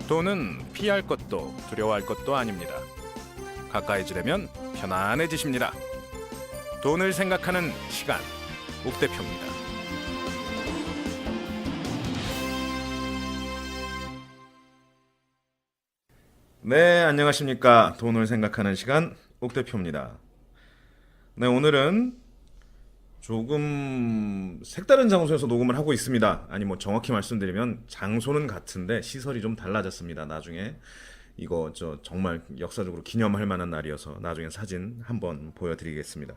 돈은 피할 것도 두려워할 것도 아닙니다. 가까이 지려면 편안해지십니다. 돈을 생각하는 시간, 옥 대표입니다. 네, 안녕하십니까. 돈을 생각하는 시간, 옥 대표입니다. 네, 오늘은 조금 색다른 장소에서 녹음을 하고 있습니다. 아니, 뭐 정확히 말씀드리면 장소는 같은데 시설이 좀 달라졌습니다. 나중에 이거 정말 역사적으로 기념할 만한 날이어서 나중에 사진 한번 보여드리겠습니다.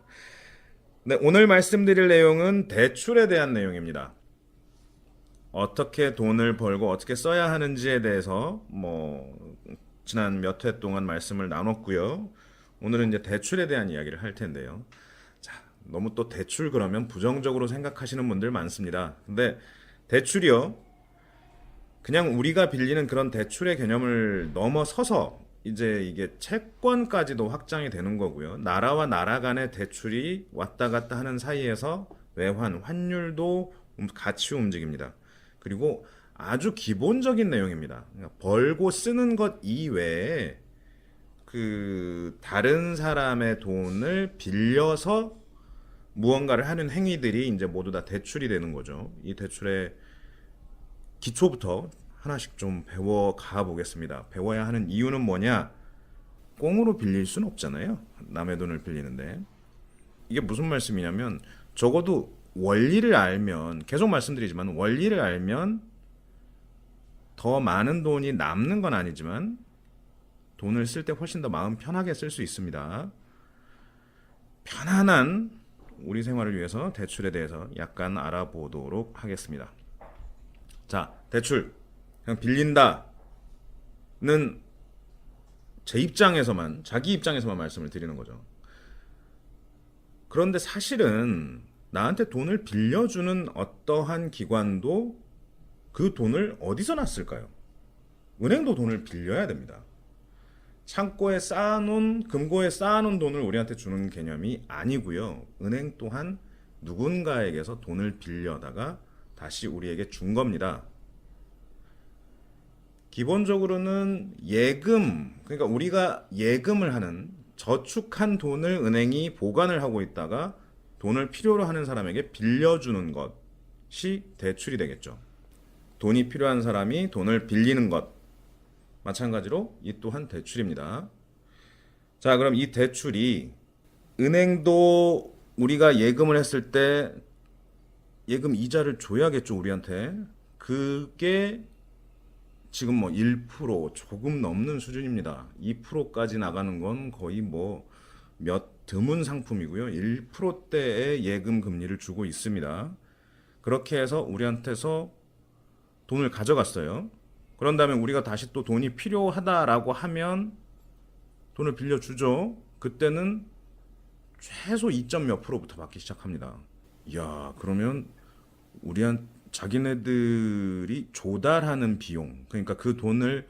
네, 오늘 말씀드릴 내용은 대출에 대한 내용입니다. 어떻게 돈을 벌고 어떻게 써야 하는지에 대해서 지난 몇 회 동안 말씀을 나눴고요. 오늘은 이제 대출에 대한 이야기를 할 텐데요. 자, 너무 또 대출 그러면 부정적으로 생각하시는 분들 많습니다. 근데 대출이요, 그냥 우리가 빌리는 그런 대출의 개념을 넘어서서 이제 이게 채권까지도 확장이 되는 거고요. 나라와 나라 간의 대출이 왔다 갔다 하는 사이에서 외환, 환율도 같이 움직입니다. 그리고 아주 기본적인 내용입니다. 그러니까 벌고 쓰는 것 이외에 다른 사람의 돈을 빌려서 무언가를 하는 행위들이 이제 모두 다 대출이 되는 거죠. 이 대출의 기초부터 하나씩 좀 배워가 보겠습니다. 배워야 하는 이유는 뭐냐? 꽁으로 빌릴 수는 없잖아요. 남의 돈을 빌리는데. 이게 무슨 말씀이냐면, 적어도 원리를 알면, 계속 말씀드리지만 원리를 알면 더 많은 돈이 남는 건 아니지만 돈을 쓸 때 훨씬 더 마음 편하게 쓸 수 있습니다. 편안한 우리 생활을 위해서 대출에 대해서 약간 알아보도록 하겠습니다. 자, 대출 그냥 빌린다는 제 입장에서만, 자기 입장에서만 말씀을 드리는 거죠. 그런데 사실은 나한테 돈을 빌려주는 어떠한 기관도 그 돈을 어디서 났을까요? 은행도 돈을 빌려야 됩니다. 창고에 쌓아놓은, 금고에 쌓아놓은 돈을 우리한테 주는 개념이 아니고요. 은행 또한 누군가에게서 돈을 빌려다가 다시 우리에게 준 겁니다. 기본적으로는 예금, 그러니까 우리가 예금을 하는, 저축한 돈을 은행이 보관을 하고 있다가 돈을 필요로 하는 사람에게 빌려주는 것이 대출이 되겠죠. 돈이 필요한 사람이 돈을 빌리는 것, 마찬가지로 이 또한 대출입니다. 자, 그럼 이 대출이, 은행도 우리가 예금을 했을 때 예금 이자를 줘야겠죠, 우리한테. 그게 지금 1% 조금 넘는 수준입니다. 2%까지 나가는 건 거의 몇 드문 상품이고요. 1%대의 예금 금리를 주고 있습니다. 그렇게 해서 우리한테서 돈을 가져갔어요. 그런 다음에 우리가 다시 또 돈이 필요하다라고 하면 돈을 빌려주죠. 그때는 최소 2점 몇 %부터 받기 시작합니다. 이야, 그러면 자기네들이 조달하는 비용, 그러니까 그 돈을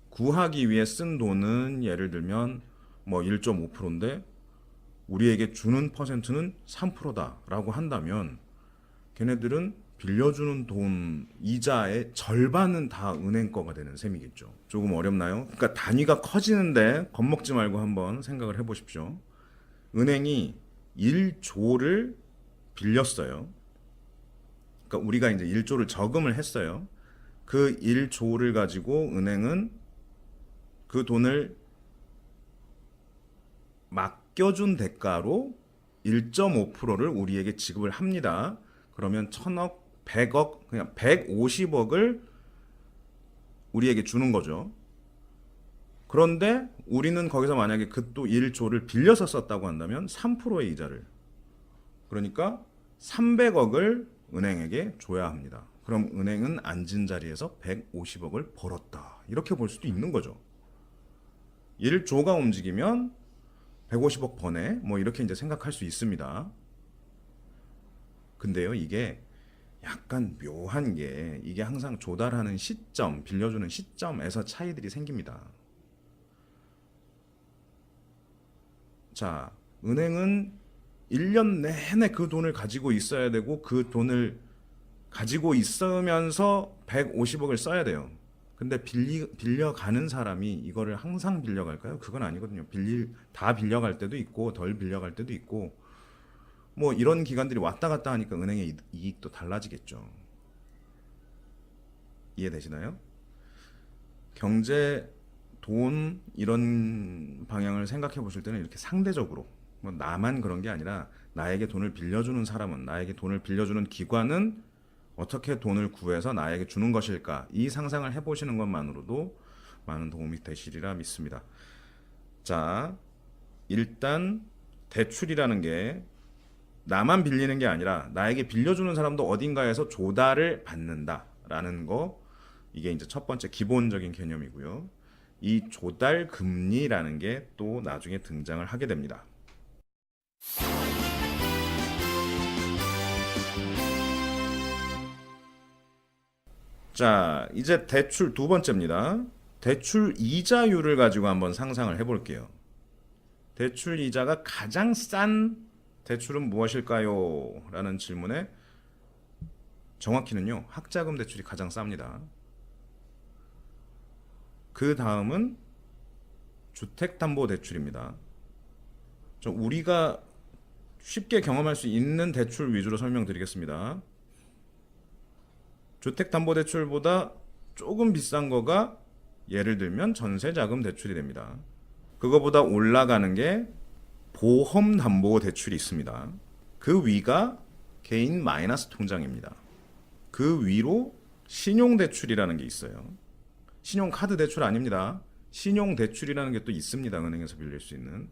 구하기 위해 쓴 돈은 예를 들면 1.5%인데 우리에게 주는 퍼센트는 3%다라고 한다면 걔네들은 빌려주는 돈 이자의 절반은 다 은행 거가 되는 셈이겠죠. 조금 어렵나요? 그러니까 단위가 커지는데 겁먹지 말고 한번 생각을 해보십시오. 은행이 1조를 빌렸어요. 그러니까 우리가 이제 1조를 저금을 했어요. 그 1조를 가지고 은행은 그 돈을 맡겨준 대가로 1.5%를 우리에게 지급을 합니다. 그러면 1,000억, 100억, 그냥 150억을 우리에게 주는 거죠. 그런데 우리는 거기서 만약에 그 또 1조를 빌려서 썼다고 한다면 3%의 이자를, 그러니까 300억을 은행에게 줘야 합니다. 그럼 은행은 앉은 자리에서 150억을 벌었다, 이렇게 볼 수도 있는 거죠. 1조가 움직이면 150억 버네, 이렇게 이제 생각할 수 있습니다. 근데요, 이게 약간 묘한 게, 이게 항상 조달하는 시점, 빌려주는 시점에서 차이들이 생깁니다. 자, 은행은 1년 내내 그 돈을 가지고 있어야 되고, 그 돈을 가지고 있으면서 150억을 써야 돼요. 근데 빌려가는 사람이 이거를 항상 빌려갈까요? 그건 아니거든요. 다 빌려갈 때도 있고 덜 빌려갈 때도 있고 뭐 이런 기간들이 왔다 갔다 하니까 은행의 이익도 달라지겠죠. 이해되시나요? 경제, 돈 이런 방향을 생각해 보실 때는 이렇게 상대적으로 뭐 나만 그런 게 아니라 나에게 돈을 빌려주는 사람은 나에게 돈을 빌려주는 기관은 어떻게 돈을 구해서 나에게 주는 것일까 이 상상을 해보시는 것만으로도 많은 도움이 되시리라 믿습니다. 자, 일단 대출이라는 게 나만 빌리는 게 아니라 나에게 빌려주는 사람도 어딘가에서 조달을 받는다라는 거 이게 이제 첫 번째 기본적인 개념이고요. 이 조달 금리라는 게 또 나중에 등장을 하게 됩니다. 자, 이제 대출 두 번째입니다. 대출 이자율을 가지고 한번 상상을 해볼게요. 대출 이자가 가장 싼 대출은 무엇일까요? 라는 질문에 정확히는요, 학자금 대출이 가장 쌉니다. 그 다음은 주택담보대출입니다. 우리가 쉽게 경험할 수 있는 대출 위주로 설명드리겠습니다. 주택담보대출보다 조금 비싼 거가 예를 들면 전세자금 대출이 됩니다. 그거보다 올라가는 게 보험담보대출이 있습니다. 그 위가 개인 마이너스 통장입니다. 그 위로 신용대출이라는 게 있어요. 신용카드 대출 아닙니다. 신용대출이라는 게 또 있습니다. 은행에서 빌릴 수 있는.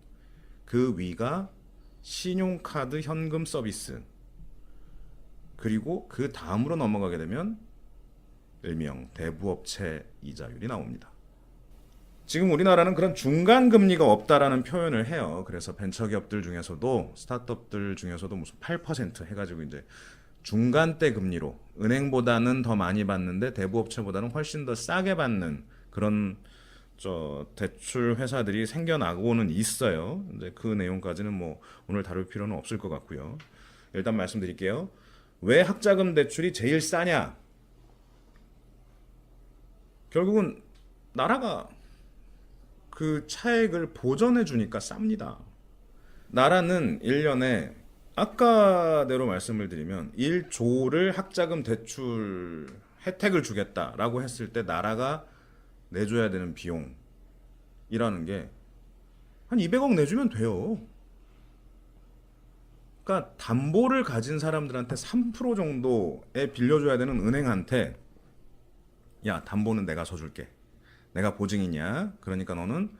그 위가 신용카드 현금 서비스. 그리고 그 다음으로 넘어가게 되면 일명 대부업체 이자율이 나옵니다. 지금 우리나라는 그런 중간 금리가 없다라는 표현을 해요. 그래서 벤처기업들 중에서도 스타트업들 중에서도 무슨 8% 해가지고 이제 중간대 금리로 은행보다는 더 많이 받는데 대부업체보다는 훨씬 더 싸게 받는 그런 대출 회사들이 생겨나고는 있어요. 이제 그 내용까지는 뭐 오늘 다룰 필요는 없을 것 같고요. 일단 말씀드릴게요. 왜 학자금 대출이 제일 싸냐? 결국은 나라가 그 차액을 보전해 주니까 쌉니다. 나라는 1년에 아까대로 말씀을 드리면 1조를 학자금 대출 혜택을 주겠다라고 했을 때 나라가 내줘야 되는 비용이라는 게 한 200억 내주면 돼요. 그러니까 담보를 가진 사람들한테 3% 정도에 빌려줘야 되는 은행한테 야, 담보는 내가 서줄게. 내가 보증이냐? 그러니까 너는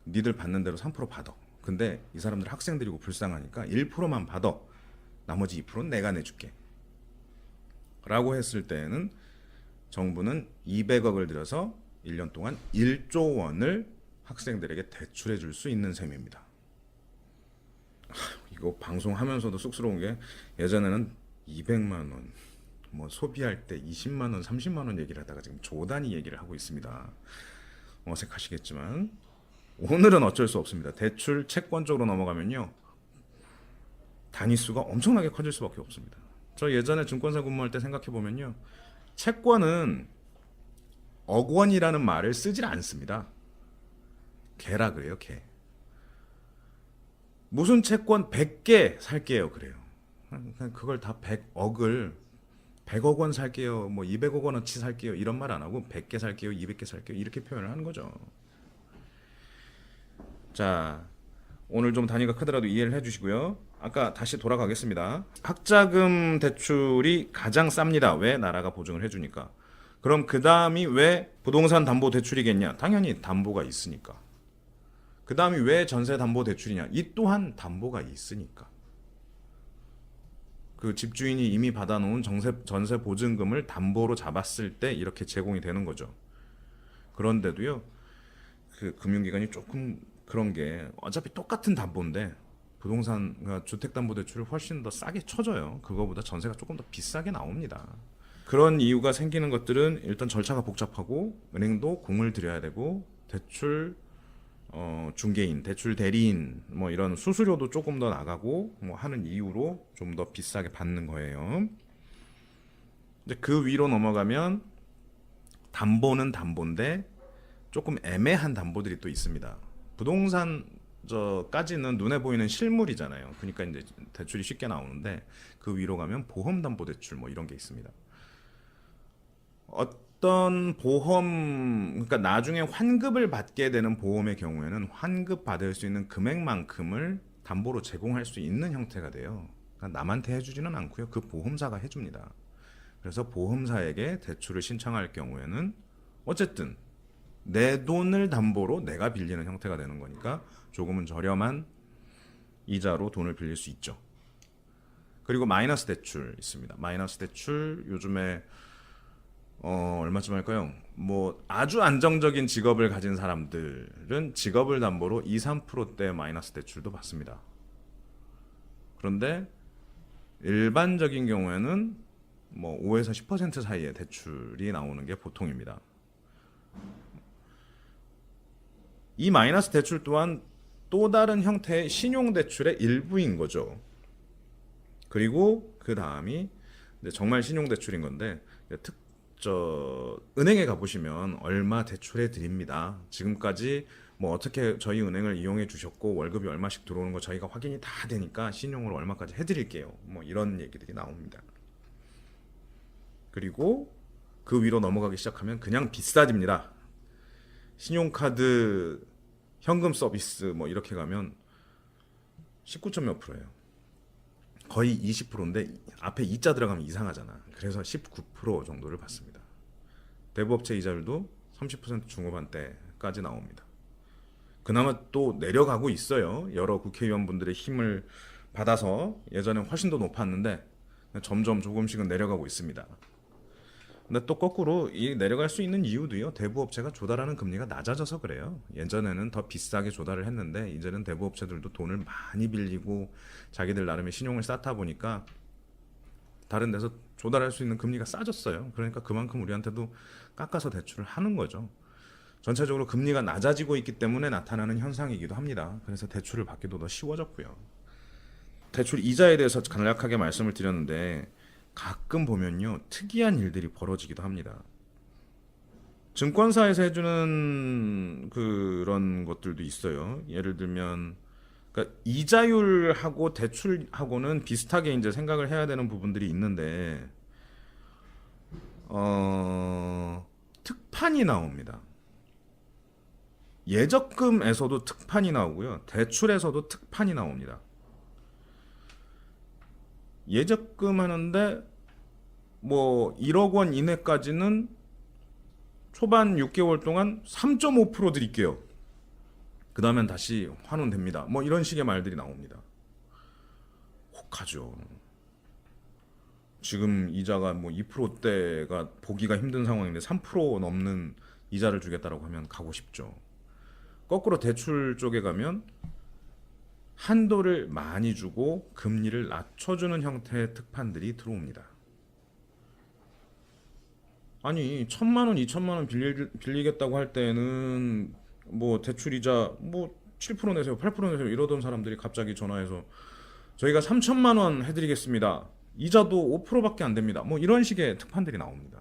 니들 받는 대로 3% 받아. 근데 이 사람들 학생들이고 불쌍하니까 1%만 받아. 나머지 2%는 내가 내줄게. 라고 했을 때는 정부는 200억을 들여서 1년 동안 1조 원을 학생들에게 대출해 줄 수 있는 셈입니다. 이거 방송하면서도 쑥스러운 게 예전에는 200만 원, 뭐 소비할 때 20만 원, 30만 원 얘기를 하다가 지금 조 단위 얘기를 하고 있습니다. 어색하시겠지만 오늘은 어쩔 수 없습니다. 대출 채권 쪽으로 넘어가면요. 단위수가 엄청나게 커질 수밖에 없습니다. 저 예전에 증권사 근무할 때 생각해 보면요. 채권은 억 원이라는 말을 쓰질 않습니다. 개라 그래요, 개. 무슨 채권 100개 살게요, 그래요. 그걸 다 100억 원 살게요, 뭐 200억 원어치 살게요 이런 말 안 하고 100개 살게요, 200개 살게요 이렇게 표현을 하는 거죠. 자, 오늘 좀 단위가 크더라도 이해를 해주시고요. 아까 다시 돌아가겠습니다. 학자금 대출이 가장 쌉니다. 왜? 나라가 보증을 해주니까. 그럼 그 다음이 왜 부동산 담보 대출이겠냐? 당연히 담보가 있으니까. 그 다음이 왜 전세 담보 대출이냐? 이 또한 담보가 있으니까. 그 집주인이 이미 받아놓은 전세 보증금을 담보로 잡았을 때 이렇게 제공이 되는 거죠. 그런데도요, 그 금융기관이 조금 그런 게 어차피 똑같은 담보인데 부동산, 그러니까 주택담보대출을 훨씬 더 싸게 쳐줘요. 그거보다 전세가 조금 더 비싸게 나옵니다. 그런 이유가 생기는 것들은 일단 절차가 복잡하고 은행도 공을 들여야 되고 대출 중개인, 대출 대리인 뭐 이런 수수료도 조금 더 나가고 뭐 하는 이유로 좀 더 비싸게 받는 거예요. 이제 그 위로 넘어가면 담보는 담보인데 조금 애매한 담보들이 또 있습니다. 부동산 저까지는 눈에 보이는 실물이잖아요. 그러니까 이제 대출이 쉽게 나오는데 그 위로 가면 보험 담보 대출 뭐 이런 게 있습니다. 어떤 보험, 그러니까 나중에 환급을 받게 되는 보험의 경우에는 환급 받을 수 있는 금액만큼을 담보로 제공할 수 있는 형태가 돼요. 그러니까 남한테 해주지는 않고요. 그 보험사가 해줍니다. 그래서 보험사에게 대출을 신청할 경우에는 어쨌든 내 돈을 담보로 내가 빌리는 형태가 되는 거니까 조금은 저렴한 이자로 돈을 빌릴 수 있죠. 그리고 마이너스 대출 있습니다. 마이너스 대출 요즘에 얼마쯤 할까요? 뭐 아주 안정적인 직업을 가진 사람들은 직업을 담보로 2, 3%대 마이너스 대출도 받습니다. 그런데 일반적인 경우에는 뭐 5에서 10% 사이의 대출이 나오는 게 보통입니다. 이 마이너스 대출 또한 또 다른 형태의 신용 대출의 일부인 거죠. 그리고 그 다음이 정말 신용 대출인 건데 은행에 가보시면 얼마 대출해 드립니다. 지금까지 뭐 어떻게 저희 은행을 이용해 주셨고 월급이 얼마씩 들어오는 거 저희가 확인이 다 되니까 신용으로 얼마까지 해드릴게요. 뭐 이런 얘기들이 나옵니다. 그리고 그 위로 넘어가기 시작하면 그냥 비싸집니다. 신용카드 현금 서비스 뭐 이렇게 가면 19점 몇 %예요. 거의 20%인데 앞에 2자 들어가면 이상하잖아. 그래서 19% 정도를 받습니다. 대부업체 이자율도 30% 중후반대까지 나옵니다. 그나마 또 내려가고 있어요. 여러 국회의원분들의 힘을 받아서 예전에 훨씬 더 높았는데 점점 조금씩은 내려가고 있습니다. 근데 또 거꾸로 이 내려갈 수 있는 이유도요. 대부업체가 조달하는 금리가 낮아져서 그래요. 예전에는 더 비싸게 조달을 했는데 이제는 대부업체들도 돈을 많이 빌리고 자기들 나름의 신용을 쌓다 보니까 다른 데서 조달할 수 있는 금리가 싸졌어요. 그러니까 그만큼 우리한테도 깎아서 대출을 하는 거죠. 전체적으로 금리가 낮아지고 있기 때문에 나타나는 현상이기도 합니다. 그래서 대출을 받기도 더 쉬워졌고요. 대출 이자에 대해서 간략하게 말씀을 드렸는데 가끔 보면요 특이한 일들이 벌어지기도 합니다. 증권사에서 해주는 그런 것들도 있어요. 예를 들면 그러니까 이자율하고 대출하고는 비슷하게 이제 생각을 해야 되는 부분들이 있는데 특판이 나옵니다. 예적금에서도 특판이 나오고요. 대출에서도 특판이 나옵니다. 예적금 하는데 뭐 1억 원 이내까지는 초반 6개월 동안 3.5% 드릴게요. 그 다음엔 다시 환원됩니다. 뭐 이런 식의 말들이 나옵니다. 혹하죠. 지금 이자가 뭐 2%대가 보기가 힘든 상황인데 3% 넘는 이자를 주겠다라고 하면 가고 싶죠. 거꾸로 대출 쪽에 가면 한도를 많이 주고 금리를 낮춰주는 형태의 특판들이 들어옵니다. 아니 1,000만 원, 2,000만 원 빌리겠다고 할 때는 뭐 대출이자 뭐 7% 내세요, 8% 내세요 이러던 사람들이 갑자기 전화해서 저희가 3,000만 원 해드리겠습니다. 이자도 5%밖에 안 됩니다. 뭐 이런 식의 특판들이 나옵니다.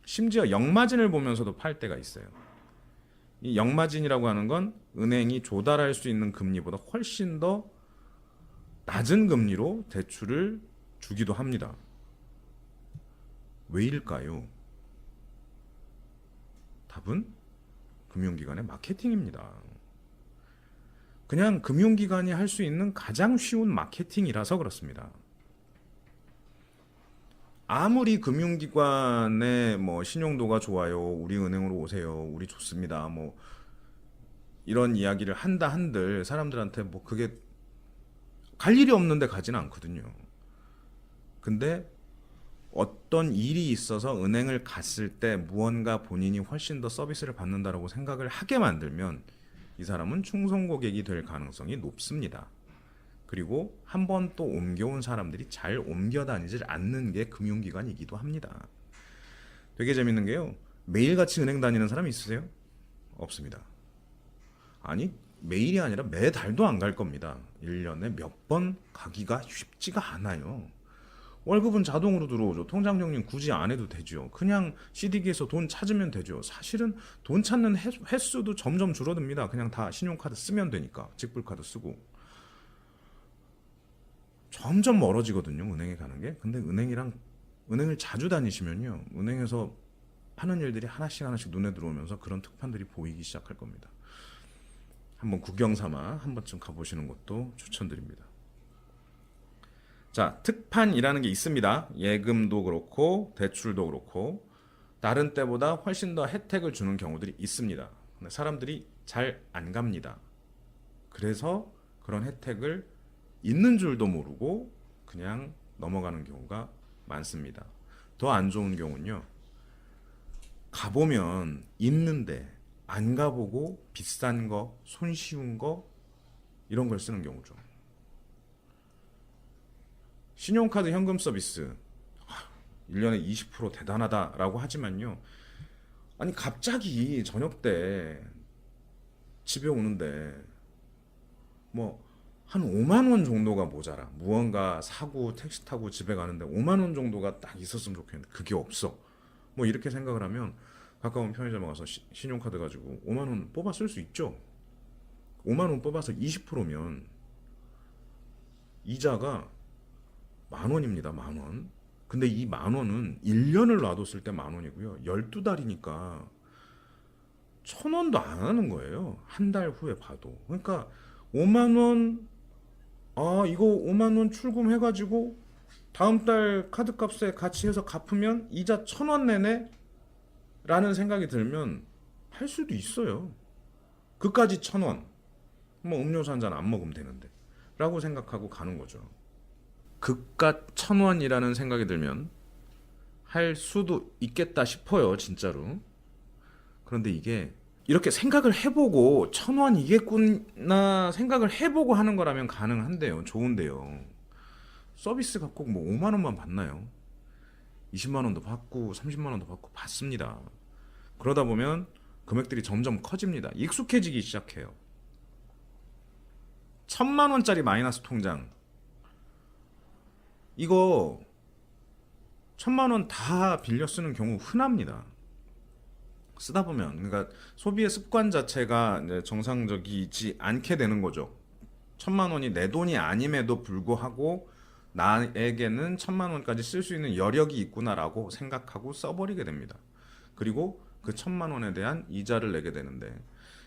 심지어 역마진을 보면서도 팔 때가 있어요. 이 역마진이라고 하는 건 은행이 조달할 수 있는 금리보다 훨씬 더 낮은 금리로 대출을 주기도 합니다. 왜일까요? 답은 금융기관의 마케팅입니다. 그냥 금융기관이 할 수 있는 가장 쉬운 마케팅이라서 그렇습니다. 아무리 금융기관의 뭐 신용도가 좋아요, 우리 은행으로 오세요, 우리 좋습니다, 뭐 이런 이야기를 한다 한들 사람들한테 뭐 그게 갈 일이 없는데 가지는 않거든요. 근데 어떤 일이 있어서 은행을 갔을 때 무언가 본인이 훨씬 더 서비스를 받는다라고 생각을 하게 만들면 이 사람은 충성 고객이 될 가능성이 높습니다. 그리고 한 번 또 옮겨온 사람들이 잘 옮겨 다니질 않는 게 금융기관이기도 합니다. 되게 재밌는 게요. 매일같이 은행 다니는 사람 있으세요? 없습니다. 아니 매일이 아니라 매달도 안 갈 겁니다. 1년에 몇 번 가기가 쉽지가 않아요. 월급은 자동으로 들어오죠. 통장 정리 굳이 안 해도 되죠. 그냥 CD기에서 돈 찾으면 되죠. 사실은 돈 찾는 횟수도 점점 줄어듭니다. 그냥 다 신용카드 쓰면 되니까. 직불카드 쓰고. 점점 멀어지거든요. 은행에 가는 게. 근데 은행을 자주 다니시면요. 은행에서 하는 일들이 하나씩 하나씩 눈에 들어오면서 그런 특판들이 보이기 시작할 겁니다. 한번 구경 삼아 한 번쯤 가보시는 것도 추천드립니다. 자, 특판이라는 게 있습니다. 예금도 그렇고 대출도 그렇고 다른 때보다 훨씬 더 혜택을 주는 경우들이 있습니다. 근데 사람들이 잘 안 갑니다. 그래서 그런 혜택을 있는 줄도 모르고 그냥 넘어가는 경우가 많습니다. 더 안 좋은 경우는요. 가보면 있는데 안 가보고 비싼 거, 손쉬운 거 이런 걸 쓰는 경우죠. 신용카드 현금 서비스 1년에 20% 대단하다라고 하지만요. 아니 갑자기 저녁 때 집에 오는데 뭐 한 5만 원 정도가 모자라. 무언가 사고 택시 타고 집에 가는데 5만 원 정도가 딱 있었으면 좋겠는데 그게 없어. 뭐 이렇게 생각을 하면 가까운 편의점에 가서 신용카드 가지고 5만 원 뽑아 쓸 수 있죠. 5만 원 뽑아서 20%면 이자가 10,000원입니다. 10,000원. 근데 이 10,000원은 1년을 놔뒀을 때 10,000원이고요. 12달이니까 1,000원도 안 하는 거예요. 한 달 후에 봐도. 그러니까 5만 원, 이거 5만 원 출금해가지고 다음 달 카드값에 같이 해서 갚으면 이자 1,000원 내네? 라는 생각이 들면 할 수도 있어요. 그까지 1,000원. 뭐 음료수 한 잔 안 먹으면 되는데. 라고 생각하고 가는 거죠. 그깟 1,000원이라는 생각이 들면 할 수도 있겠다 싶어요, 진짜로. 그런데 이게 이렇게 생각을 해보고 1,000원이겠구나 생각을 해보고 하는 거라면 가능한데요. 좋은데요. 서비스가 꼭 뭐 5만 원만 받나요? 20만 원도 받고 30만 원도 받고 받습니다. 그러다 보면 금액들이 점점 커집니다. 익숙해지기 시작해요. 1,000만 원짜리 마이너스 통장 이거 1,000만 원 다 빌려 쓰는 경우 흔합니다. 쓰다 보면 그러니까 소비의 습관 자체가 이제 정상적이지 않게 되는 거죠. 1,000만 원이 내 돈이 아님에도 불구하고 나에게는 1,000만 원까지 쓸 수 있는 여력이 있구나라고 생각하고 써버리게 됩니다. 그리고 그 1,000만 원에 대한 이자를 내게 되는데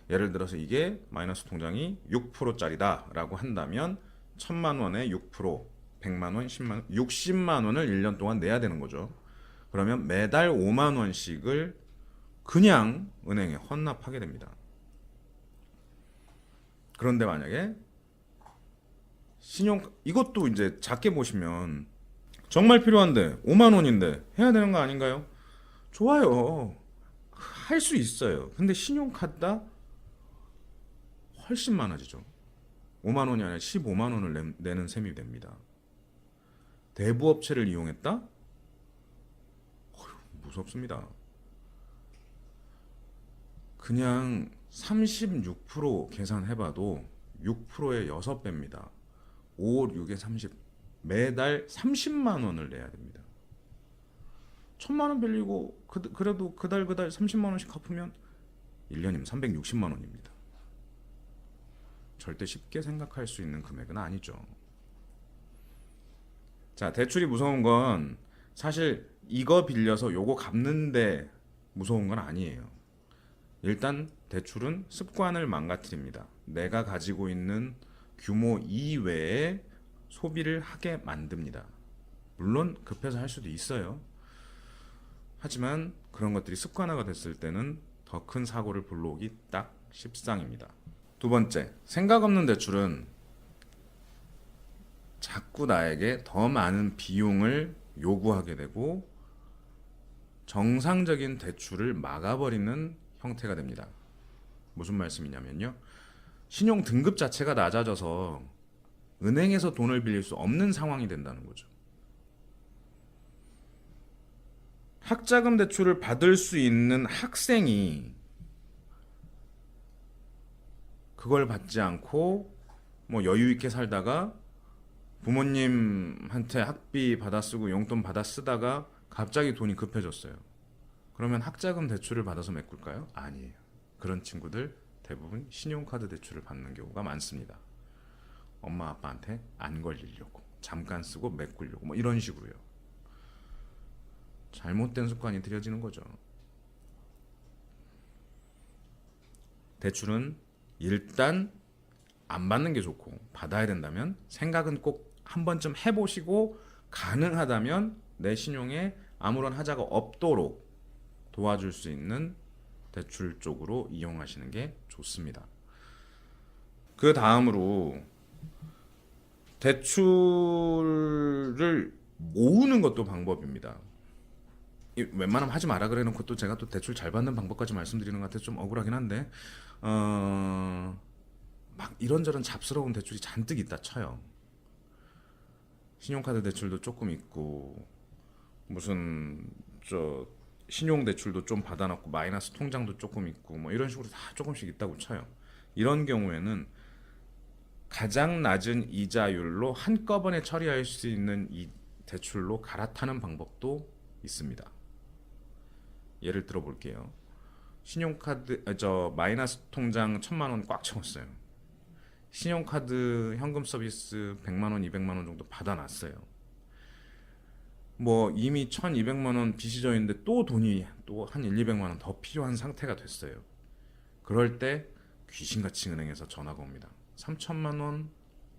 예를 들어서 이게 마이너스 통장이 6%짜리다라고 한다면 1,000만 원에 6%, 100만 원, 10만 원, 60만 원을 1년 동안 내야 되는 거죠. 그러면 매달 5만 원씩을 그냥 은행에 헌납하게 됩니다. 그런데 만약에 이것도 이제 작게 보시면 정말 필요한데 5만 원인데 해야 되는 거 아닌가요? 좋아요. 할 수 있어요. 근데 신용카드다 훨씬 많아지죠. 5만 원이 아니라 15만 원을 내는 셈이 됩니다. 대부업체를 이용했다? 무섭습니다. 그냥 36% 계산해봐도 6%의 6배입니다. 5, 6에 30. 매달 30만 원을 내야 됩니다. 1,000만 원 빌리고 그래도 그달 30만 원씩 갚으면 1년이면 360만 원입니다. 절대 쉽게 생각할 수 있는 금액은 아니죠. 자, 대출이 무서운 건 사실 이거 빌려서 요거 갚는데 무서운 건 아니에요. 일단 대출은 습관을 망가뜨립니다. 내가 가지고 있는 규모 이외에 소비를 하게 만듭니다. 물론 급해서 할 수도 있어요. 하지만 그런 것들이 습관화가 됐을 때는 더 큰 사고를 불러오기 딱 십상입니다. 두 번째, 생각 없는 대출은 자꾸 나에게 더 많은 비용을 요구하게 되고 정상적인 대출을 막아버리는 형태가 됩니다. 무슨 말씀이냐면요. 신용 등급 자체가 낮아져서 은행에서 돈을 빌릴 수 없는 상황이 된다는 거죠. 학자금 대출을 받을 수 있는 학생이 그걸 받지 않고 뭐 여유 있게 살다가 부모님한테 학비 받아 쓰고 용돈 받아 쓰다가 갑자기 돈이 급해졌어요. 그러면 학자금 대출을 받아서 메꿀까요? 아니에요. 그런 친구들 대부분 신용카드 대출을 받는 경우가 많습니다. 엄마 아빠한테 안 걸리려고 잠깐 쓰고 메꾸려고 뭐 이런 식으로요. 잘못된 습관이 들여지는 거죠. 대출은 일단 안 받는 게 좋고 받아야 된다면 생각은 꼭 한 번쯤 해보시고 가능하다면 내 신용에 아무런 하자가 없도록 도와줄 수 있는 대출 쪽으로 이용하시는 게 좋습니다. 그 다음으로 대출을 모으는 것도 방법입니다. 웬만하면 하지 마라 그래 놓고 또 제가 또 대출 잘 받는 방법까지 말씀드리는 것 같아서 좀 억울하긴 한데 막 이런저런 잡스러운 대출이 잔뜩 있다 쳐요. 신용카드 대출도 조금 있고 무슨 저 신용 대출도 좀 받아놨고 마이너스 통장도 조금 있고 뭐 이런 식으로 다 조금씩 있다고 쳐요. 이런 경우에는 가장 낮은 이자율로 한꺼번에 처리할 수 있는 이 대출로 갈아타는 방법도 있습니다. 예를 들어 볼게요. 신용카드 마이너스 통장 1,000만 원 꽉 채웠어요. 신용카드 현금 서비스 100만 원, 200만 원 정도 받아놨어요. 뭐 이미 1,200만 원 빚이 져 있는데 또 돈이 또 한 1, 200만 원 더 필요한 상태가 됐어요. 그럴 때 귀신같이 은행에서 전화가 옵니다. 3,000만 원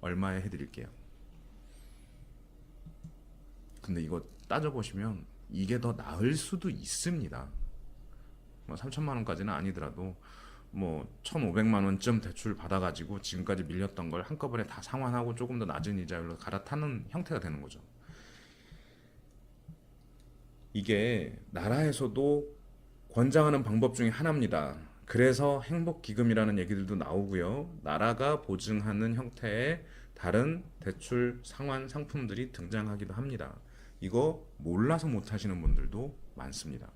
얼마에 해드릴게요. 근데 이거 따져보시면 이게 더 나을 수도 있습니다. 뭐 3,000만 원까지는 아니더라도 뭐 1,500만 원쯤 대출 받아가지고 지금까지 밀렸던 걸 한꺼번에 다 상환하고 조금 더 낮은 이자율로 갈아타는 형태가 되는 거죠. 이게 나라에서도 권장하는 방법 중에 하나입니다. 그래서 행복기금이라는 얘기들도 나오고요. 나라가 보증하는 형태의 다른 대출 상환 상품들이 등장하기도 합니다. 이거 몰라서 못 하시는 분들도 많습니다.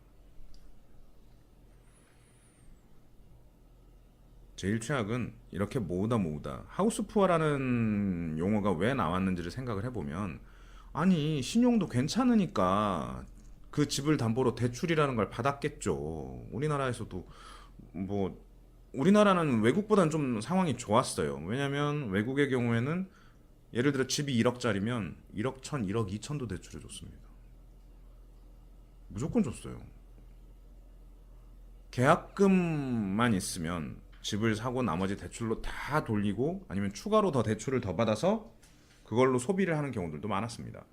제일 최악은 이렇게 모으다 하우스푸어라는 용어가 왜 나왔는지를 생각을 해보면 아니 신용도 괜찮으니까 그 집을 담보로 대출이라는 걸 받았겠죠. 우리나라에서도 뭐 우리나라는 외국보다는 좀 상황이 좋았어요. 왜냐면 외국의 경우에는 예를 들어 집이 1억짜리면 1억 1천, 1억 2천도 대출해 줬습니다. 무조건 줬어요. 계약금만 있으면 집을 사고 나머지 대출로 다 돌리고 아니면 추가로 더 대출을 더 받아서 그걸로 소비를 하는 경우들도 많았습니다.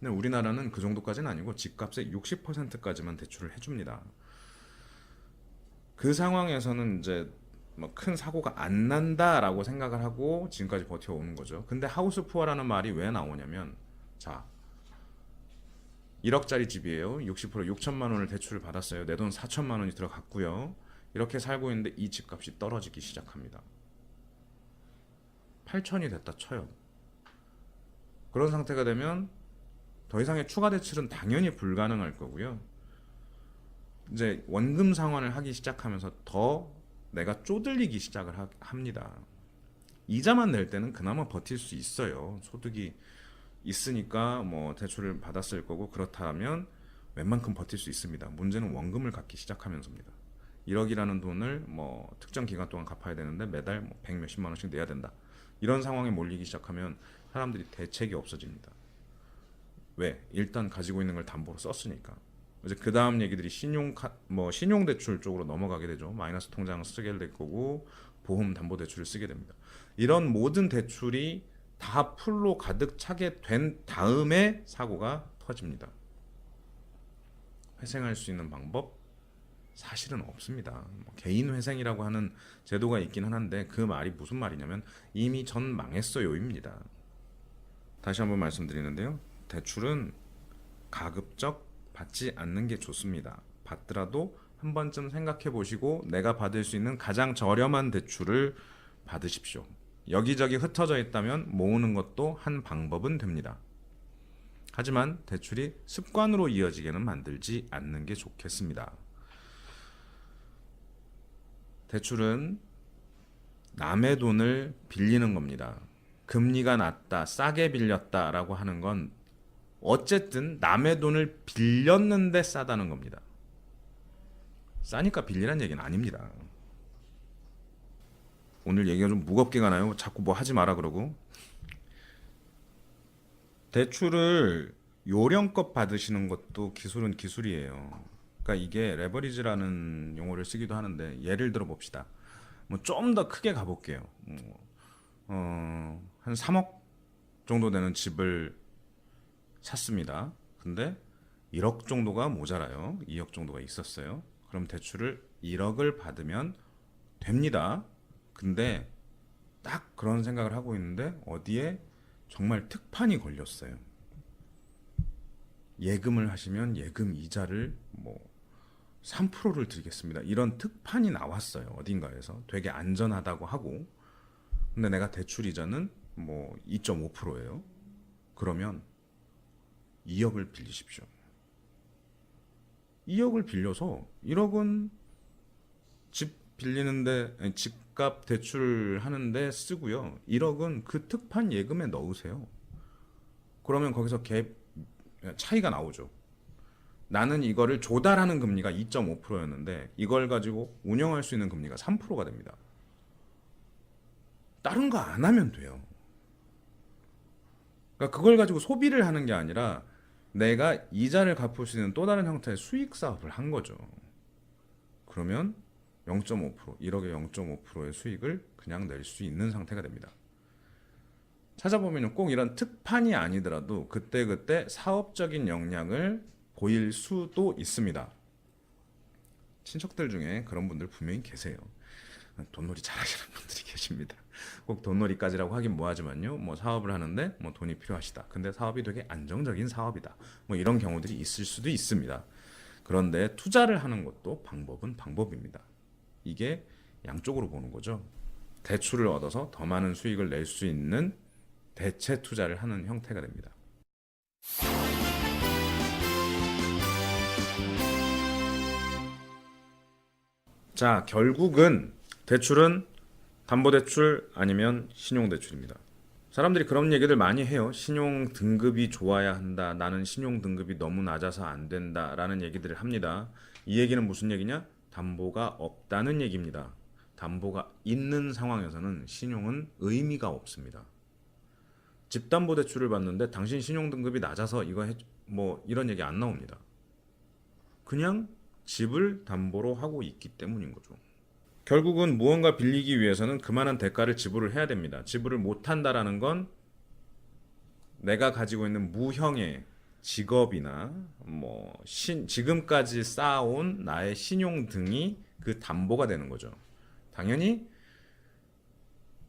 근데 우리나라는 그 정도까지는 아니고 집값의 60%까지만 대출을 해줍니다. 그 상황에서는 이제 뭐 큰 사고가 안 난다라고 생각을 하고 지금까지 버텨오는 거죠. 근데 하우스푸어라는 말이 왜 나오냐면 자 1억짜리 집이에요. 60% 6천만 원을 대출을 받았어요. 내 돈 4천만 원이 들어갔고요. 이렇게 살고 있는데 이 집값이 떨어지기 시작합니다. 8천이 됐다 쳐요. 그런 상태가 되면 더 이상의 추가 대출은 당연히 불가능할 거고요. 이제 원금 상환을 하기 시작하면서 더 내가 쪼들리기 시작을 합니다. 이자만 낼 때는 그나마 버틸 수 있어요. 소득이 있으니까 뭐 대출을 받았을 거고 그렇다면 웬만큼 버틸 수 있습니다. 문제는 원금을 갚기 시작하면서입니다. 1억이라는 돈을 뭐 특정 기간 동안 갚아야 되는데 매달 뭐 100 몇십만 원씩 내야 된다. 이런 상황에 몰리기 시작하면 사람들이 대책이 없어집니다. 왜? 일단 가지고 있는 걸 담보로 썼으니까. 이제 그 다음 얘기들이 신용대출 쪽으로 넘어가게 되죠. 마이너스 통장을 쓰게 될 거고 보험 담보 대출을 쓰게 됩니다. 이런 모든 대출이 다 풀로 가득 차게 된 다음에 사고가 터집니다. 회생할 수 있는 방법 사실은 없습니다. 개인 회생이라고 하는 제도가 있긴 한데 그 말이 무슨 말이냐면 이미 전 망했어요입니다. 다시 한번 말씀드리는데요. 대출은 가급적 받지 않는 게 좋습니다. 받더라도 한 번쯤 생각해 보시고 내가 받을 수 있는 가장 저렴한 대출을 받으십시오. 여기저기 흩어져 있다면 모으는 것도 한 방법은 됩니다. 하지만 대출이 습관으로 이어지게는 만들지 않는 게 좋겠습니다. 대출은 남의 돈을 빌리는 겁니다. 금리가 낮다, 싸게 빌렸다라고 하는 건 어쨌든 남의 돈을 빌렸는데 싸다는 겁니다. 싸니까 빌리란 얘기는 아닙니다. 오늘 얘기가 좀 무겁게 가나요? 자꾸 뭐 하지 마라 그러고. 대출을 요령껏 받으시는 것도 기술은 기술이에요. 그러니까 이게 레버리지라는 용어를 쓰기도 하는데 예를 들어 봅시다. 뭐 좀 더 크게 가볼게요. 한 3억 정도 되는 집을 샀습니다. 근데 1억 정도가 모자라요. 2억 정도가 있었어요. 그럼 대출을 1억을 받으면 됩니다. 근데 딱 그런 생각을 하고 있는데 어디에 정말 특판이 걸렸어요. 예금을 하시면 예금 이자를 뭐 3%를 드리겠습니다. 이런 특판이 나왔어요. 어딘가에서 되게 안전하다고 하고, 근데 내가 대출 이자는 뭐 2.5%예요. 그러면 2억을 빌리십시오. 2억을 빌려서 1억은 집 빌리는데, 아니, 집값 대출 하는데 쓰고요. 1억은 그 특판 예금에 넣으세요. 그러면 거기서 갭 차이가 나오죠. 나는 이거를 조달하는 금리가 2.5%였는데 이걸 가지고 운영할 수 있는 금리가 3%가 됩니다. 다른 거 안 하면 돼요. 그러니까 그걸 가지고 소비를 하는 게 아니라 내가 이자를 갚을 수 있는 또 다른 형태의 수익 사업을 한 거죠. 그러면 0.5%, 1억에 0.5%의 수익을 그냥 낼 수 있는 상태가 됩니다. 찾아보면 꼭 이런 특판이 아니더라도 그때그때 사업적인 역량을 보일 수도 있습니다. 친척들 중에 그런 분들 분명히 계세요. 돈놀이 잘하시는 분들이 계십니다. 꼭 돈놀이까지라고 하긴 뭐하지만요. 뭐 사업을 하는데 뭐 돈이 필요하시다. 근데 사업이 되게 안정적인 사업이다. 뭐 이런 경우들이 있을 수도 있습니다. 그런데 투자를 하는 것도 방법은 방법입니다. 이게 양쪽으로 보는 거죠. 대출을 얻어서 더 많은 수익을 낼 수 있는 대체 투자를 하는 형태가 됩니다. 자, 결국은 대출은 담보대출 아니면 신용대출입니다. 사람들이 그런 얘기들 많이 해요. 신용 등급이 좋아야 한다. 나는 신용 등급이 너무 낮아서 안 된다. 라는 얘기들을 합니다. 이 얘기는 무슨 얘기냐? 담보가 없다는 얘기입니다. 담보가 있는 상황에서는 신용은 의미가 없습니다. 집담보대출을 받는데 당신 신용 등급이 낮아서 이거 뭐 이런 얘기 안 나옵니다. 그냥 집을 담보로 하고 있기 때문인 거죠. 결국은 무언가 빌리기 위해서는 그만한 대가를 지불을 해야 됩니다. 지불을 못한다라는 건 내가 가지고 있는 무형의 직업이나 뭐 지금까지 쌓아온 나의 신용 등이 그 담보가 되는 거죠. 당연히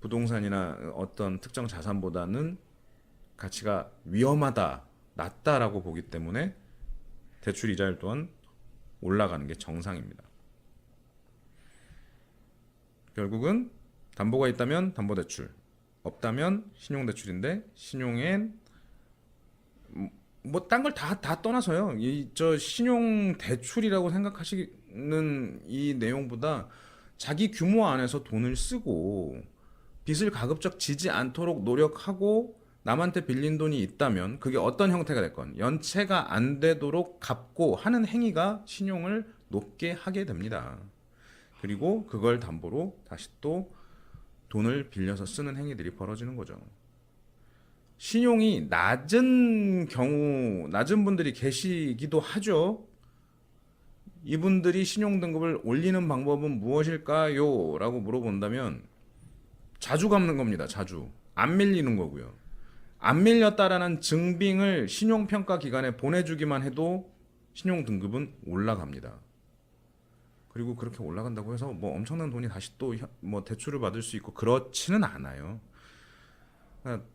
부동산이나 어떤 특정 자산보다는 가치가 위험하다, 낮다라고 보기 때문에 대출 이자율 또한 올라가는 게 정상입니다. 결국은 담보가 있다면 담보대출, 없다면 신용대출인데 신용엔 뭐 딴 걸 다 떠나서요. 저 신용대출이라고 생각하시는 이 내용보다 자기 규모 안에서 돈을 쓰고 빚을 가급적 지지 않도록 노력하고 남한테 빌린 돈이 있다면 그게 어떤 형태가 됐건 연체가 안 되도록 갚고 하는 행위가 신용을 높게 하게 됩니다. 그리고 그걸 담보로 다시 또 돈을 빌려서 쓰는 행위들이 벌어지는 거죠. 신용이 낮은 경우, 낮은 분들이 계시기도 하죠. 이분들이 신용 등급을 올리는 방법은 무엇일까요? 라고 물어본다면 자주 갚는 겁니다. 자주. 안 밀리는 거고요. 안 밀렸다라는 증빙을 신용평가 기관에 보내주기만 해도 신용 등급은 올라갑니다. 그리고 그렇게 올라간다고 해서 뭐 엄청난 돈이 다시 또 뭐 대출을 받을 수 있고 그렇지는 않아요. 그러니까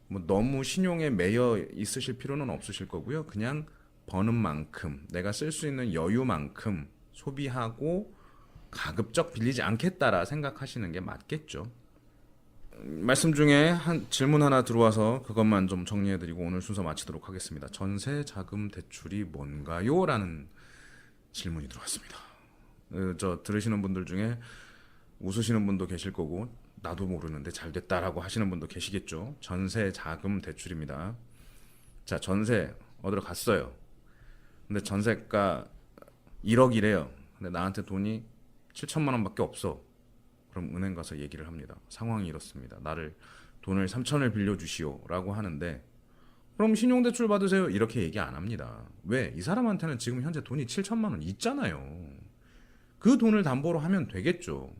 뭐 너무 신용에 매여 있으실 필요는 없으실 거고요. 그냥 버는 만큼 내가 쓸 수 있는 여유만큼 소비하고 가급적 빌리지 않겠다라 생각하시는 게 맞겠죠. 말씀 중에 한 질문 하나 들어와서 그것만 좀 정리해드리고 오늘 순서 마치도록 하겠습니다. 전세 자금 대출이 뭔가요? 라는 질문이 들어왔습니다. 저 들으시는 분들 중에 웃으시는 분도 계실 거고 나도 모르는데 잘 됐다라고 하시는 분도 계시겠죠. 전세 자금 대출입니다. 자, 전세 얻으러 갔어요. 근데 전세가 1억이래요. 근데 나한테 돈이 7천만 원밖에 없어. 그럼 은행 가서 얘기를 합니다. 상황이 이렇습니다. 나를 돈을 3천을 빌려주시오라고 하는데 그럼 신용대출 받으세요. 이렇게 얘기 안 합니다. 왜? 이 사람한테는 지금 현재 돈이 7천만 원 있잖아요. 그 돈을 담보로 하면 되겠죠.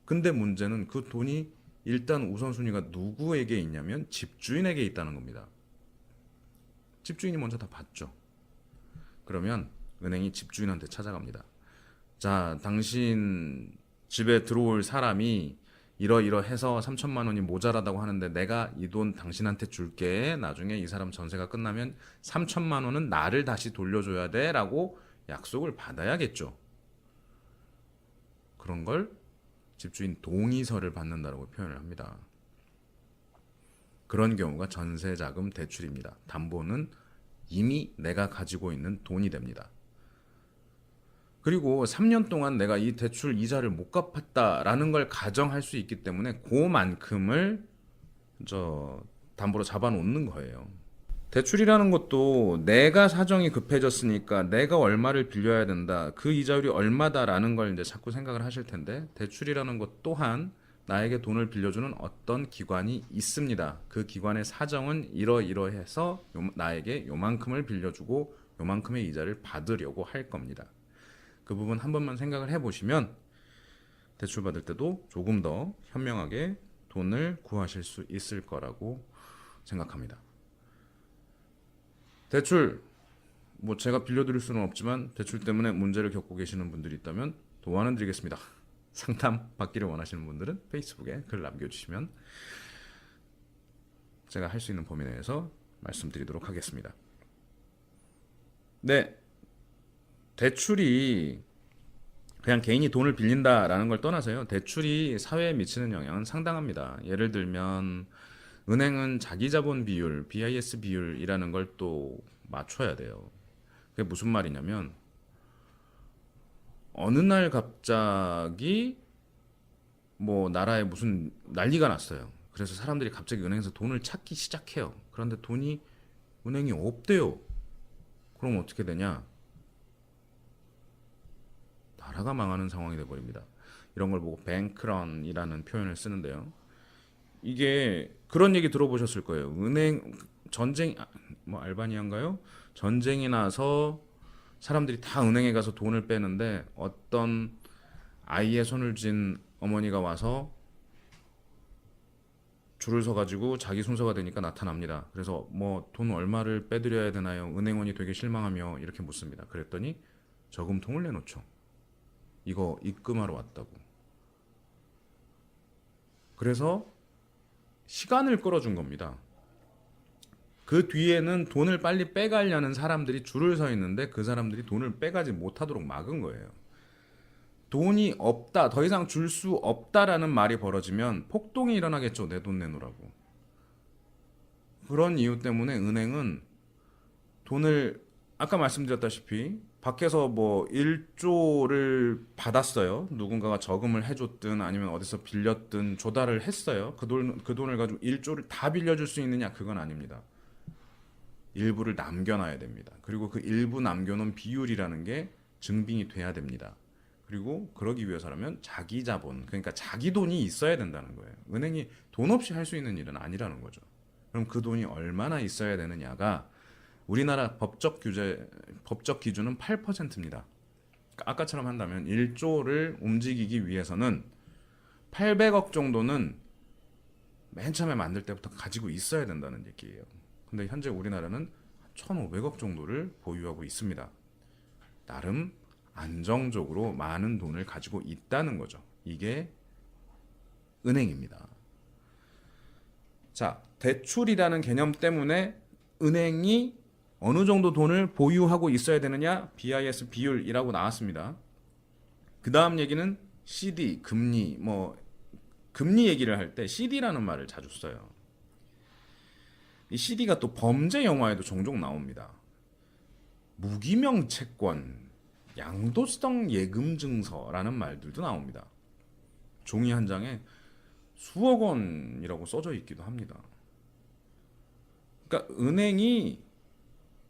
근데 문제는 그 돈이 일단 우선순위가 누구에게 있냐면 집주인에게 있다는 겁니다. 집주인이 먼저 다 받죠. 그러면 은행이 집주인한테 찾아갑니다. 자, 당신 집에 들어올 사람이 이러이러해서 3천만 원이 모자라다고 하는데 내가 이 돈 당신한테 줄게. 나중에 이 사람 전세가 끝나면 3천만 원은 나를 다시 돌려줘야 돼 라고 약속을 받아야겠죠. 그런 걸 집주인 동의서를 받는다라고 표현을 합니다. 그런 경우가 전세자금 대출입니다. 담보는 이미 내가 가지고 있는 돈이 됩니다. 그리고 3년 동안 내가 이 대출 이자를 못 갚았다라는 걸 가정할 수 있기 때문에 그만큼을 담보로 잡아놓는 거예요. 대출이라는 것도 내가 사정이 급해졌으니까 내가 얼마를 빌려야 된다. 그 이자율이 얼마다라는 걸 이제 자꾸 생각을 하실 텐데 대출이라는 것 또한 나에게 돈을 빌려주는 어떤 기관이 있습니다. 그 기관의 사정은 이러이러해서 나에게 요만큼을 빌려주고 요만큼의 이자를 받으려고 할 겁니다. 그 부분 한 번만 생각을 해보시면 대출 받을 때도 조금 더 현명하게 돈을 구하실 수 있을 거라고 생각합니다. 대출 뭐 제가 빌려드릴 수는 없지만 대출 때문에 문제를 겪고 계시는 분들이 있다면 도와는 드리겠습니다. 상담 받기를 원하시는 분들은 페이스북에 글 남겨주시면 제가 할 수 있는 범위 내에서 말씀드리도록 하겠습니다. 네, 대출이 그냥 개인이 돈을 빌린다라는 걸 떠나서요. 대출이 사회에 미치는 영향은 상당합니다. 예를 들면 은행은 자기 자본 비율, BIS 비율이라는 걸 또 맞춰야 돼요. 그게 무슨 말이냐면 어느 날 갑자기 뭐 나라에 무슨 난리가 났어요. 그래서 사람들이 갑자기 은행에서 돈을 찾기 시작해요. 그런데 돈이 은행이 없대요. 그럼 어떻게 되냐? 나라가 망하는 상황이 돼버립니다. 이런 걸 보고 뱅크런이라는 표현을 쓰는데요. 이게 그런 얘기 들어보셨을 거예요. 은행 전쟁 뭐 알바니아인가요? 전쟁이 나서 사람들이 다 은행에 가서 돈을 빼는데 어떤 아이의 손을 쥔 어머니가 와서 줄을 서 가지고 자기 순서가 되니까 나타납니다. 그래서 뭐 돈 얼마를 빼드려야 되나요? 은행원이 되게 실망하며 이렇게 묻습니다. 그랬더니 저금통을 내놓죠. 이거 입금하러 왔다고. 그래서 시간을 끌어준 겁니다. 그 뒤에는 돈을 빨리 빼가려는 사람들이 줄을 서 있는데 그 사람들이 돈을 빼가지 못하도록 막은 거예요. 돈이 없다, 더 이상 줄 수 없다라는 말이 벌어지면 폭동이 일어나겠죠. 내 돈 내놓으라고. 그런 이유 때문에 은행은 돈을 아까 말씀드렸다시피 밖에서 뭐 1조를 받았어요. 누군가가 저금을 해줬든 아니면 어디서 빌렸든 조달을 했어요. 그 돈을 가지고 1조를 다 빌려줄 수 있느냐? 그건 아닙니다. 일부를 남겨놔야 됩니다. 그리고 그 일부 남겨놓은 비율이라는 게 증빙이 돼야 됩니다. 그리고 그러기 위해서라면 자기 자본, 그러니까 자기 돈이 있어야 된다는 거예요. 은행이 돈 없이 할 수 있는 일은 아니라는 거죠. 그럼 그 돈이 얼마나 있어야 되느냐가 우리나라 법적 기준은 8%입니다. 그러니까 아까처럼 한다면 1조를 움직이기 위해서는 800억 정도는 맨 처음에 만들 때부터 가지고 있어야 된다는 얘기예요. 근데 현재 우리나라는 1,500억 정도를 보유하고 있습니다. 나름 안정적으로 많은 돈을 가지고 있다는 거죠. 이게 은행입니다. 자, 대출이라는 개념 때문에 은행이 어느 정도 돈을 보유하고 있어야 되느냐? BIS 비율이라고 나왔습니다. 그 다음 얘기는 CD, 금리, 금리 얘기를 할 때 CD라는 말을 자주 써요. 이 CD가 또 범죄 영화에도 종종 나옵니다. 무기명 채권, 양도성 예금 증서라는 말들도 나옵니다. 종이 한 장에 수억 원이라고 써져 있기도 합니다. 그러니까 은행이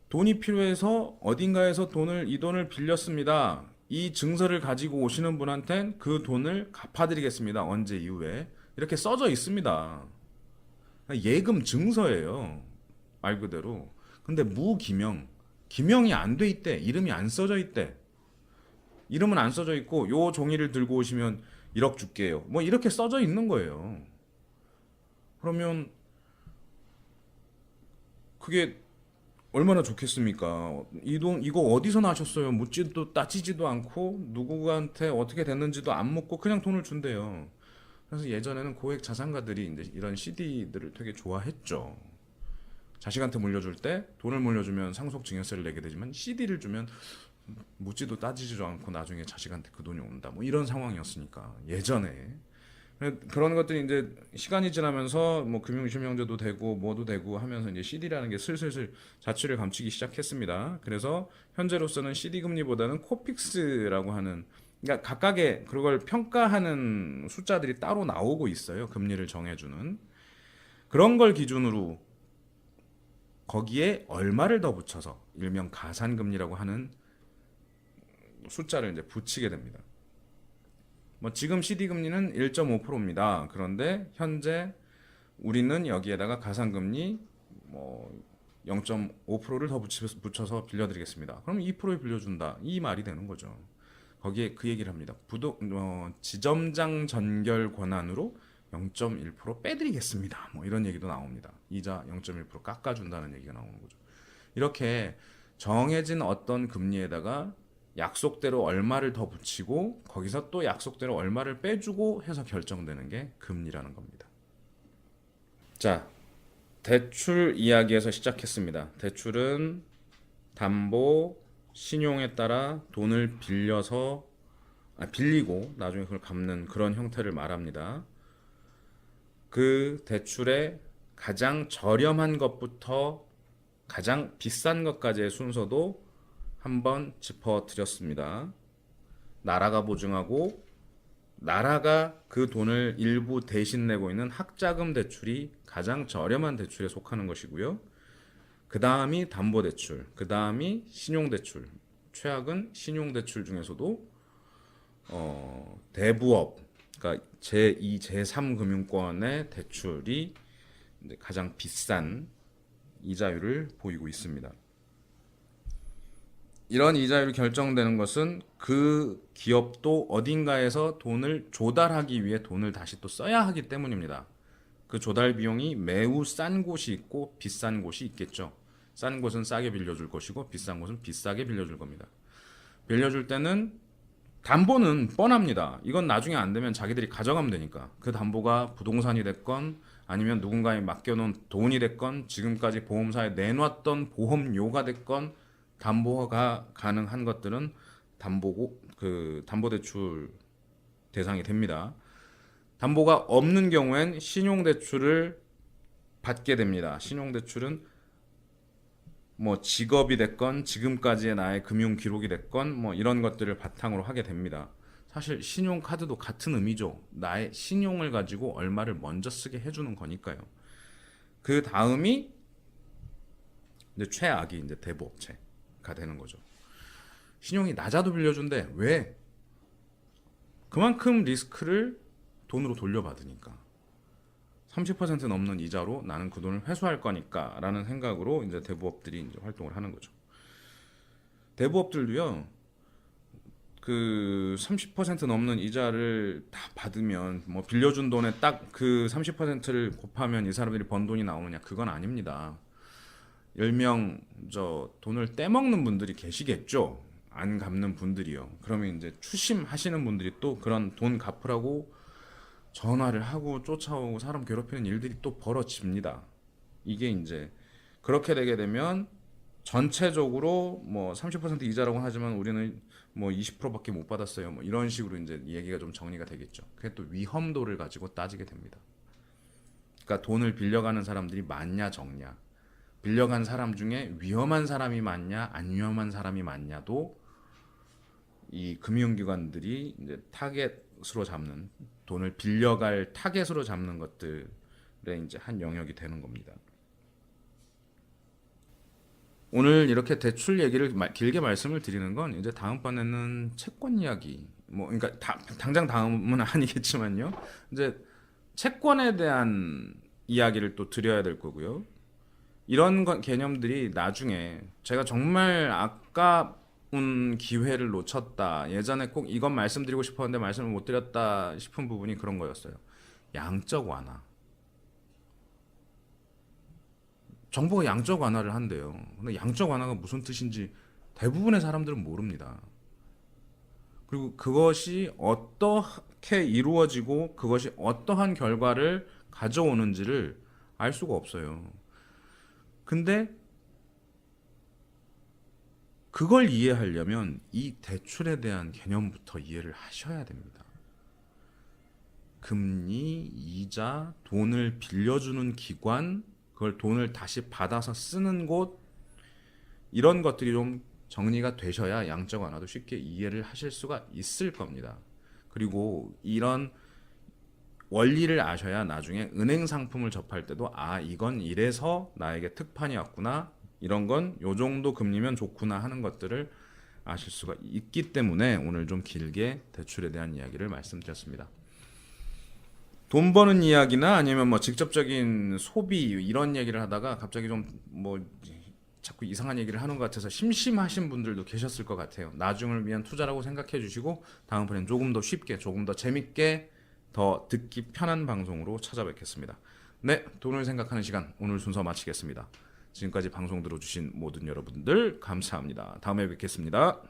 돈이 필요해서 어딘가에서 이 돈을 빌렸습니다. 이 증서를 가지고 오시는 분한텐 그 돈을 갚아드리겠습니다. 언제 이후에 이렇게 써져 있습니다. 예금 증서예요. 말 그대로. 근데 기명이 안 돼 있대. 이름이 안 써져 있대. 이름은 안 써져 있고 요 종이를 들고 오시면 1억 줄게요. 뭐 이렇게 써져 있는 거예요. 그러면 그게 얼마나 좋겠습니까? 이 돈 이거 어디서 나셨어요? 묻지도 따지지도 않고 누구한테 어떻게 됐는지도 안 묻고 그냥 돈을 준대요. 그래서 예전에는 고액 자산가들이 이제 이런 CD들을 되게 좋아했죠. 자식한테 물려줄 때 돈을 물려주면 상속증여세를 내게 되지만 CD를 주면 묻지도 따지지도 않고 나중에 자식한테 그 돈이 온다. 뭐 이런 상황이었으니까 예전에 그런 것들이 이제 시간이 지나면서 뭐 금융실명제도 되고 뭐도 되고 하면서 이제 CD라는 게 슬슬 자취를 감추기 시작했습니다. 그래서 현재로서는 CD 금리보다는 코픽스라고 하는 그러니까 각각의 그걸 평가하는 숫자들이 따로 나오고 있어요. 금리를 정해주는 그런 걸 기준으로 거기에 얼마를 더 붙여서 일명 가산금리라고 하는 숫자를 이제 붙이게 됩니다. 뭐 지금 CD 금리는 1.5%입니다. 그런데 현재 우리는 여기에다가 가산금리 뭐 0.5%를 더 붙여서 빌려드리겠습니다. 그럼 2%에 빌려준다. 이 말이 되는 거죠. 거기에 그 얘기를 합니다. 지점장 전결 권한으로 0.1% 빼드리겠습니다. 뭐 이런 얘기도 나옵니다. 이자 0.1% 깎아준다는 얘기가 나오는 거죠. 이렇게 정해진 어떤 금리에다가 약속대로 얼마를 더 붙이고 거기서 또 약속대로 얼마를 빼주고 해서 결정되는 게 금리라는 겁니다. 자, 대출 이야기에서 시작했습니다. 대출은 담보, 신용에 따라 돈을 빌리고 나중에 그걸 갚는 그런 형태를 말합니다. 그 대출의 가장 저렴한 것부터 가장 비싼 것까지의 순서도 한번 짚어드렸습니다. 나라가 보증하고 나라가 그 돈을 일부 대신 내고 있는 학자금 대출이 가장 저렴한 대출에 속하는 것이고요. 그 다음이 담보대출, 그 다음이 신용대출. 최악은 신용대출 중에서도 대부업, 그러니까 제2, 제3 금융권의 대출이 가장 비싼 이자율을 보이고 있습니다. 이런 이자율이 결정되는 것은 그 기업도 어딘가에서 돈을 조달하기 위해 돈을 다시 또 써야 하기 때문입니다. 그 조달 비용이 매우 싼 곳이 있고 비싼 곳이 있겠죠. 싼 곳은 싸게 빌려줄 것이고 비싼 곳은 비싸게 빌려줄 겁니다. 빌려줄 때는 담보는 뻔합니다. 이건 나중에 안 되면 자기들이 가져가면 되니까. 그 담보가 부동산이 됐건 아니면 누군가에 맡겨놓은 돈이 됐건 지금까지 보험사에 내놨던 보험료가 됐건 담보가 가능한 것들은 담보대출 대상이 됩니다. 담보가 없는 경우엔 신용대출을 받게 됩니다. 신용대출은 뭐 직업이 됐건 지금까지의 나의 금융 기록이 됐건 뭐 이런 것들을 바탕으로 하게 됩니다. 사실 신용카드도 같은 의미죠. 나의 신용을 가지고 얼마를 먼저 쓰게 해주는 거니까요. 그 다음이 이제 최악이 이제 대부업체가 되는 거죠. 신용이 낮아도 빌려준대. 왜? 그만큼 리스크를 돈으로 돌려받으니까. 30% 넘는 이자로 나는 그 돈을 회수할 거니까 라는 생각으로 이제 대부업들이 이제 활동을 하는 거죠. 대부업들도요, 그 30% 넘는 이자를 다 받으면 뭐 빌려준 돈에 딱 그 30%를 곱하면 이 사람들이 번 돈이 나오느냐? 그건 아닙니다. 10명 돈을 떼먹는 분들이 계시겠죠. 안 갚는 분들이요. 그러면 이제 추심하시는 분들이 또 그런 돈 갚으라고 전화를 하고 쫓아오고 사람 괴롭히는 일들이 또 벌어집니다. 이게 이제 그렇게 되게 되면 전체적으로 뭐 30% 이자라고 하지만 우리는 뭐 20%밖에 못 받았어요. 뭐 이런 식으로 이제 얘기가 좀 정리가 되겠죠. 그게 또 위험도를 가지고 따지게 됩니다. 그러니까 돈을 빌려가는 사람들이 많냐 적냐, 빌려간 사람 중에 위험한 사람이 많냐 안 위험한 사람이 많냐도 이 금융기관들이 이제 타겟 타겟으로 잡는, 돈을 빌려갈 타겟으로 잡는 것들의 이제 한 영역이 되는 겁니다. 오늘 이렇게 대출 얘기를 길게 말씀을 드리는 건 이제 다음번에는 채권 이야기, 뭐 그러니까 당장 다음은 아니겠지만요. 이제 채권에 대한 이야기를 또 드려야 될 거고요. 이런 개념들이 나중에 제가 정말 아까운 기회를 놓쳤다. 예전에 꼭 이건 말씀드리고 싶었는데 말씀을 못 드렸다 싶은 부분이 그런 거였어요. 양적 완화. 정부가 양적 완화를 한대요. 근데 양적 완화가 무슨 뜻인지 대부분의 사람들은 모릅니다. 그리고 그것이 어떻게 이루어지고 그것이 어떠한 결과를 가져오는지를 알 수가 없어요. 근데 그걸 이해하려면 이 대출에 대한 개념부터 이해를 하셔야 됩니다. 금리, 이자, 돈을 빌려주는 기관, 그걸 돈을 다시 받아서 쓰는 곳, 이런 것들이 좀 정리가 되셔야 양적 완화도 쉽게 이해를 하실 수가 있을 겁니다. 그리고 이런 원리를 아셔야 나중에 은행 상품을 접할 때도 이건 이래서 나에게 특판이 왔구나, 이런 건 요 정도 금리면 좋구나 하는 것들을 아실 수가 있기 때문에 오늘 좀 길게 대출에 대한 이야기를 말씀드렸습니다. 돈 버는 이야기나 아니면 뭐 직접적인 소비 이런 얘기를 하다가 갑자기 좀 뭐 자꾸 이상한 얘기를 하는 것 같아서 심심하신 분들도 계셨을 것 같아요. 나중을 위한 투자라고 생각해 주시고 다음번엔 조금 더 쉽게, 조금 더 재밌게, 더 듣기 편한 방송으로 찾아뵙겠습니다. 네, 돈을 생각하는 시간 오늘 순서 마치겠습니다. 지금까지 방송 들어주신 모든 여러분들 감사합니다. 다음에 뵙겠습니다.